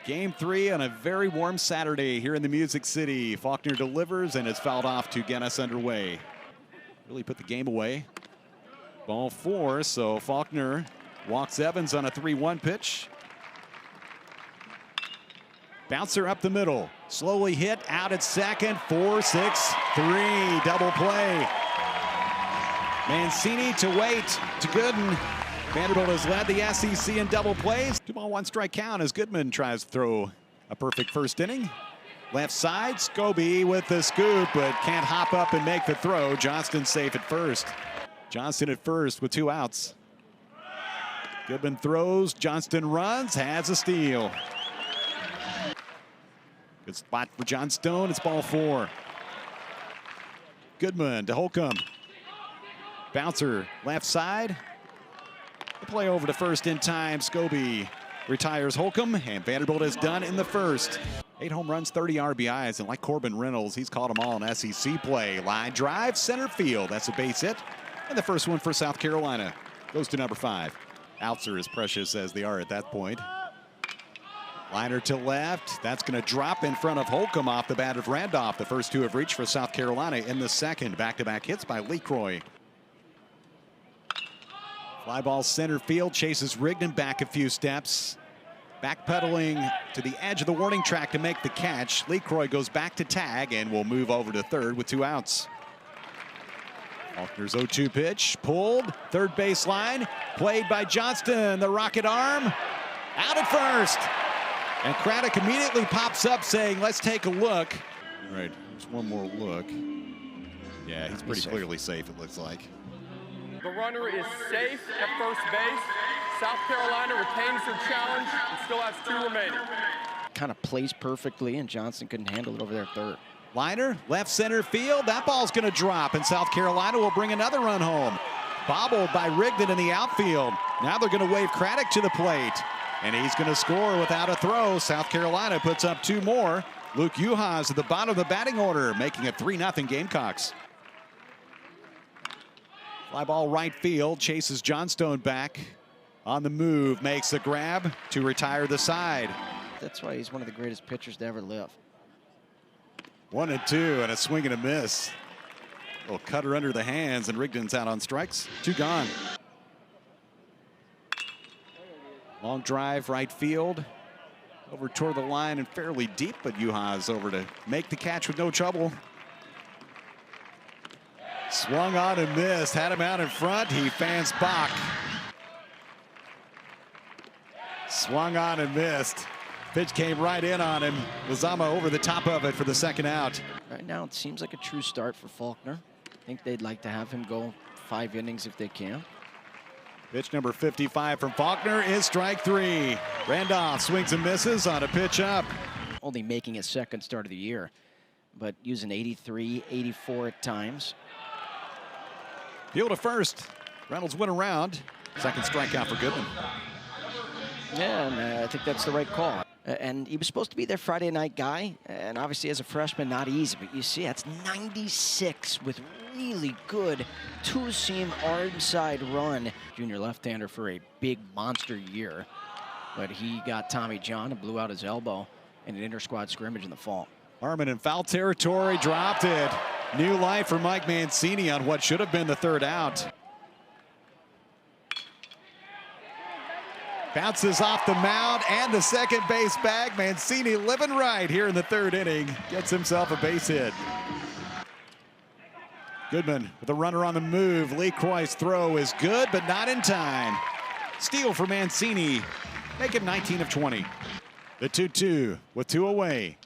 Game 3 on a very warm Saturday here in the Music City. Faulkner delivers and is fouled off to get us underway. Really put the game away. Ball 4, so Faulkner walks Evans on a 3-1 pitch. Bouncer up the middle, slowly hit, out at second, 4-6-3, double play. Mancini to wait, to Gooden. Vanderbilt has led the SEC in double plays. 2-ball, 1-strike count as Goodman tries to throw a perfect first inning. Left side, Scobie with the scoop, but can't hop up and make the throw. Johnston safe at first. Johnston at first with 2 outs. Goodman throws, Johnston runs, has a steal. Good spot for Johnstone, it's ball 4. Goodman to Holcomb. Bouncer left side. The play over to first in time. Scobie retires Holcomb, and Vanderbilt is done in the first. 8 home runs, 30 RBIs, and like Corbin Reynolds, he's caught them all in SEC play. Line drive, center field. That's a base hit. And the first one for South Carolina goes to number 5. Outs are as precious as they are at that point. Liner to left. That's going to drop in front of Holcomb off the bat of Randolph. The first 2 have reached for South Carolina in the second. Back-to-back hits by LeCroy. Fly ball center field, chases Rigdon back a few steps. Backpedaling to the edge of the warning track to make the catch. LeCroy goes back to tag and will move over to third with 2 outs. Faulkner's 0-2 pitch, pulled, third baseline, played by Johnston, the rocket arm, out at first. And Craddock immediately pops up saying, let's take a look. All right, there's one more look. Yeah, he's pretty clearly safe, it looks like. The runner is safe at first base. South Carolina retains their challenge and still has 2 remaining. Kind of plays perfectly, and Johnson couldn't handle it over there at third. Liner, left center field. That ball's going to drop, and South Carolina will bring another run home. Bobbled by Rigdon in the outfield. Now they're going to wave Craddock to the plate, and he's going to score without a throw. South Carolina puts up 2 more. Luke Uhas at the bottom of the batting order, making it 3-0 Gamecocks. Fly ball right field, chases Johnstone back. On the move, makes the grab to retire the side. That's why he's one of the greatest pitchers to ever live. 1-2 and a swing and a miss. Little cutter under the hands, and Rigdon's out on strikes. 2 gone. Long drive right field. Over toward the line and fairly deep, but Uhas over to make the catch with no trouble. Swung on and missed, had him out in front. He fans Bach. Swung on and missed. Pitch came right in on him. Lizama over the top of it for the second out. Right now, it seems like a true start for Faulkner. I think they'd like to have him go 5 innings if they can. Pitch number 55 from Faulkner is strike 3. Randolph swings and misses on a pitch up. Only making his 2nd start of the year, but using 83, 84 at times. Field to first. Reynolds went around. Second strikeout for Goodman. Yeah, and I think that's the right call. And he was supposed to be their Friday night guy, and obviously as a freshman, not easy. But you see, that's 96 with really good 2-seam inside run. Junior left-hander for a big monster year. But he got Tommy John and blew out his elbow in an inter-squad scrimmage in the fall. Harmon in foul territory, dropped it. New life for Mike Mancini on what should have been the 3rd out. Bounces off the mound and the second base bag. Mancini living right here in the 3rd inning. Gets himself a base hit. Goodman with a runner on the move. LeCroy's throw is good, but not in time. Steal for Mancini. Make it 19 of 20. The 2-2 with 2 away.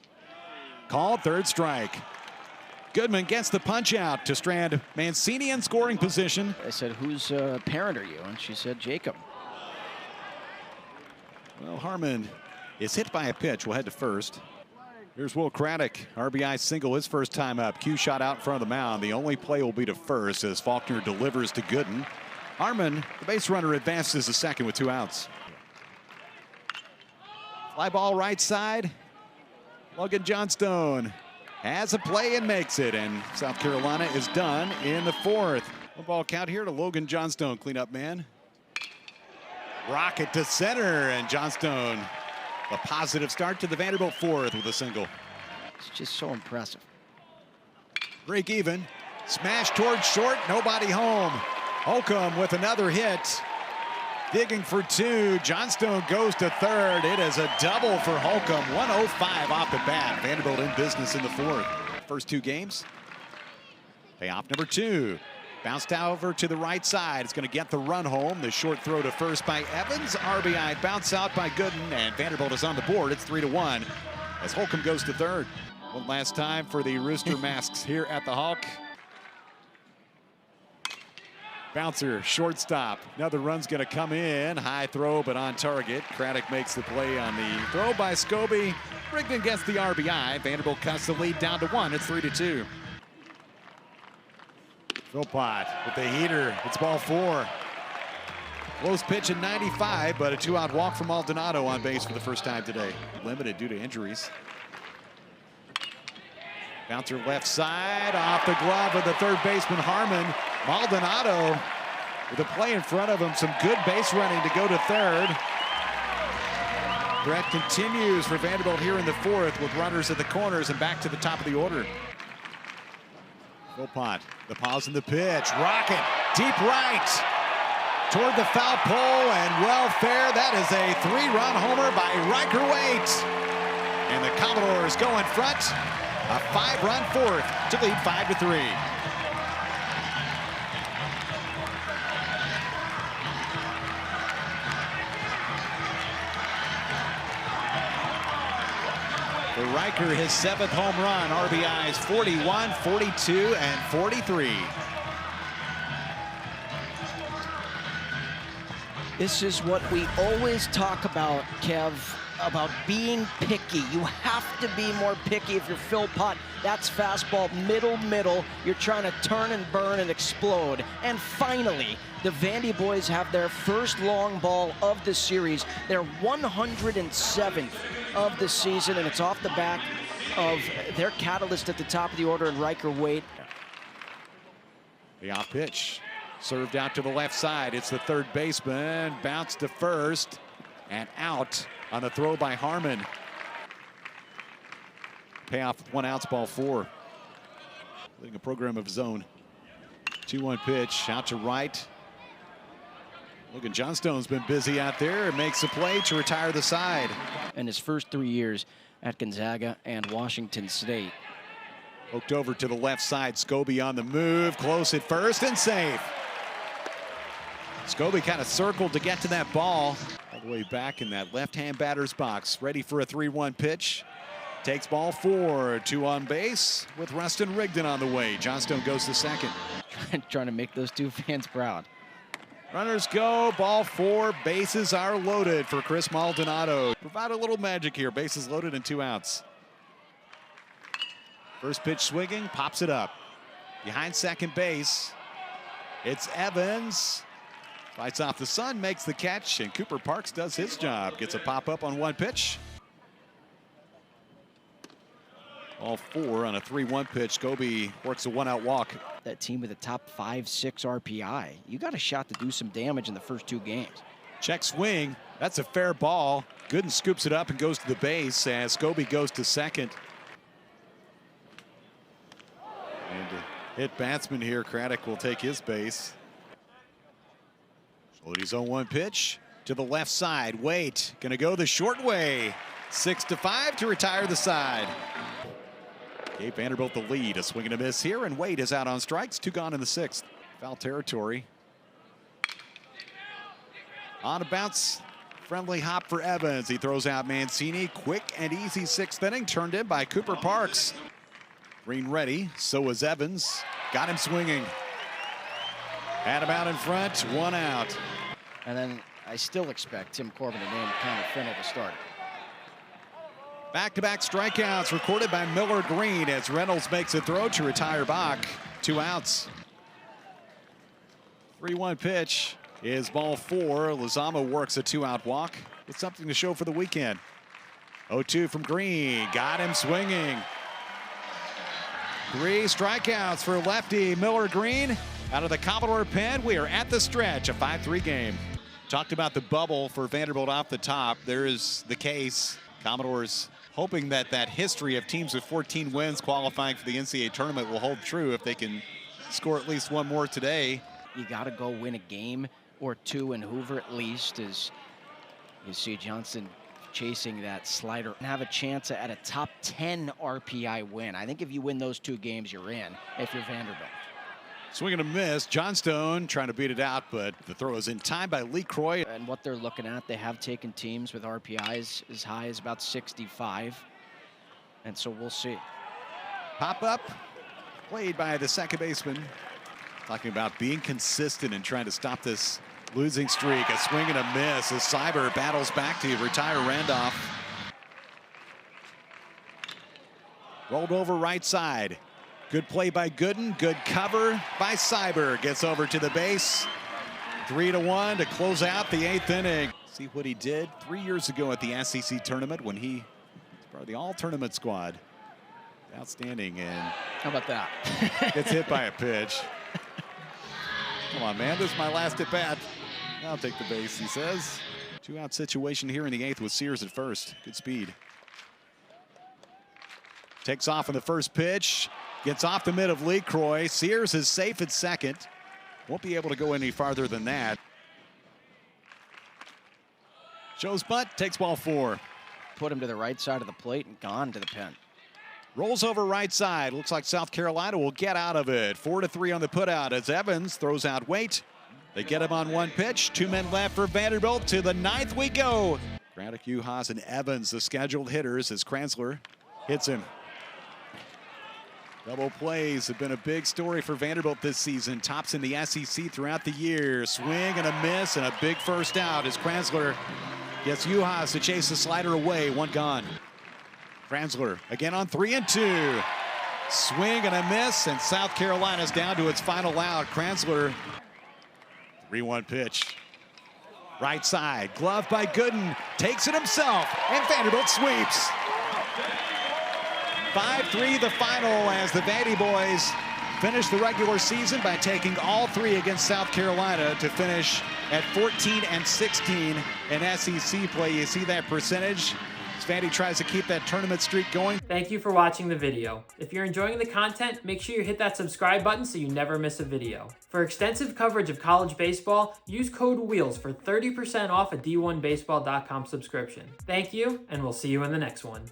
Called, 3rd strike. Goodman gets the punch out to strand Mancini in scoring position. I said, whose parent are you? And she said, Jacob. Well, Harmon is hit by a pitch. We'll head to first. Here's Will Craddock. RBI single his first time up. Cue shot out in front of the mound. The only play will be to first as Faulkner delivers to Gooden. Harmon, the base runner, advances to second with 2 outs. Fly ball right side. Logan Johnstone has a play and makes it. And South Carolina is done in the 4th. 1-ball count here to Logan Johnstone, cleanup man. Rocket to center, and Johnstone A positive start to the Vanderbilt fourth with a single. It's just so impressive. Break even. Smash towards short. Nobody home. Holcomb with another hit. Digging for two. Johnstone goes to third. It is a double for Holcomb. 105 off the bat. Vanderbilt in business in the fourth. First two games. Payoff number two. Bounced over to the right side. It's going to get the run home. The short throw to first by Evans. RBI bounce out by Gooden, and Vanderbilt is on the board. It's 3-1 as Holcomb goes to third. One last time for the Rooster Masks here at the Hawk. Bouncer, shortstop. Another run's going to come in. High throw, but on target. Craddock makes the play on the throw by Scobie. Rigdon gets the RBI. Vanderbilt cuts the lead down to 1. It's 3-2. Philpott with the heater. It's ball 4. Close pitch in 95, but a 2-out walk from Maldonado on base for the first time today. Limited due to injuries. Bouncer left side, off the glove of the third baseman Harmon. Maldonado with a play in front of him. Some good base running to go to third. Threat continues for Vanderbilt here in the fourth with runners at the corners and back to the top of the order. Philpott, the pause in the pitch. Rocket, deep right. Toward the foul pole and well fair. That is a 3-run homer by Riker Waite. And the Commodores go in front. A 5-run fourth to lead 5-3. For Riker, his 7th home run. RBIs 41, 42, and 43. This is what we always talk about, Kev, about being picky. You have to be more picky if you're Philpott. That's fastball, middle. You're trying to turn and burn and explode. And finally, the Vandy boys have their first long ball of the series. Their 107th of the season, and it's off the back of their catalyst at the top of the order in Riker Waite. The off pitch. Served out to the left side. It's the third baseman. Bounce to first and out on the throw by Harmon. Payoff with 1 out, ball 4. Leading a program of his own. 2-1 pitch out to right. Logan Johnstone's been busy out there and makes a play to retire the side. In his first 3 years at Gonzaga and Washington State. Hooked over to the left side. Scobie on the move. Close at first and safe. Scobie kind of circled to get to that ball. All the way back in that left-hand batter's box. Ready for a 3-1 pitch. Takes ball 4. 2 on base with Rustin Rigdon on the way. Johnstone goes to second. Trying to make those two fans proud. Runners go. Ball 4. Bases are loaded for Chris Maldonado. Provide a little magic here. Bases loaded and 2 outs. First pitch swinging. Pops it up. Behind second base. It's Evans. Fights off the sun, makes the catch, and Cooper Parks does his job. Gets a pop-up on 1 pitch. All 4 on a 3-1 pitch. Scobie works a 1-out walk. That team with a top 5-6 RPI. You got a shot to do some damage in the first 2 games. Check swing. That's a fair ball. Gooden scoops it up and goes to the base as Scobie goes to second. And hit batsman here. Craddock will take his base. Schlote's 0-1 pitch to the left side. Waite gonna go the short way. 6-5 to retire the side. Gave Vanderbilt the lead. A swing and a miss here, and Waite is out on strikes. 2 gone in the 6th. Foul territory. On a bounce. Friendly hop for Evans. He throws out Mancini. Quick and easy 6th inning. Turned in by Cooper Parks. Green ready. So is Evans. Got him swinging. Had him out in front. 1 out. And then I still expect Tim Corbin to name Connor Fennell the starter. Back-to-back strikeouts recorded by Miller Green as Reynolds makes a throw to retire Bach. 2 outs. 3-1 pitch is ball 4. Lozama works a 2-out walk with something to show for the weekend. 0-2 from Green. Got him swinging. 3 strikeouts for lefty Miller Green. Out of the Commodore pen, we are at the stretch, a 5-3 game. Talked about the bubble for Vanderbilt off the top. There is the case. Commodores hoping that that history of teams with 14 wins qualifying for the NCAA tournament will hold true if they can score at least one more today. You got to go win a game or two in Hoover at least, as you see Johnson chasing that slider and have a chance at a top 10 RPI win. I think if you win those 2 games, you're in if you're Vanderbilt. Swing and a miss. Johnstone trying to beat it out, but the throw is in time by Lee Croy. And what they're looking at, they have taken teams with RPIs as high as about 65. And so we'll see. Pop up, played by the second baseman. Talking about being consistent and trying to stop this losing streak. A swing and a miss as Cyber battles back to retire Randolph. Rolled over right side. Good play by Gooden. Good cover by Cyber. Gets over to the base. 3-1 to close out the 8th inning. See what he did 3 years ago at the SEC tournament when he was part of the all-tournament squad. Outstanding. And how about that? gets hit by a pitch. Come on, man. This is my last at bat. I'll take the base, he says. 2-out situation here in the 8th with Sears at first. Good speed. Takes off on the first pitch. Gets off the mid of Lee Croy. Sears is safe at second. Won't be able to go any farther than that. Shows butt, takes ball 4. Put him to the right side of the plate and gone to the pen. Rolls over right side. Looks like South Carolina will get out of it. 4-3 on the putout as Evans throws out Waite. They get him on 1 pitch. 2 men left for Vanderbilt. To the 9th we go. Braddock, Uhas, and Evans, the scheduled hitters, as Kranzler hits him. Double plays have been a big story for Vanderbilt this season. Tops in the SEC throughout the year. Swing and a miss and a big first out as Kranzler gets Uhas to chase the slider away. 1 gone. Kranzler again on 3-2. Swing and a miss, and South Carolina's down to its final out. Kranzler, 3-1 pitch. Right side, glove by Gooden, takes it himself, and Vanderbilt sweeps. 5-3 the final as the Vandy boys finish the regular season by taking all 3 against South Carolina to finish at 14-16 in SEC play. You see that percentage? Vandy tries to keep that tournament streak going. Thank you for watching the video. If you're enjoying the content, make sure you hit that subscribe button so you never miss a video. For extensive coverage of college baseball, use code WHEELS for 30% off a D1Baseball.com subscription. Thank you, and we'll see you in the next one.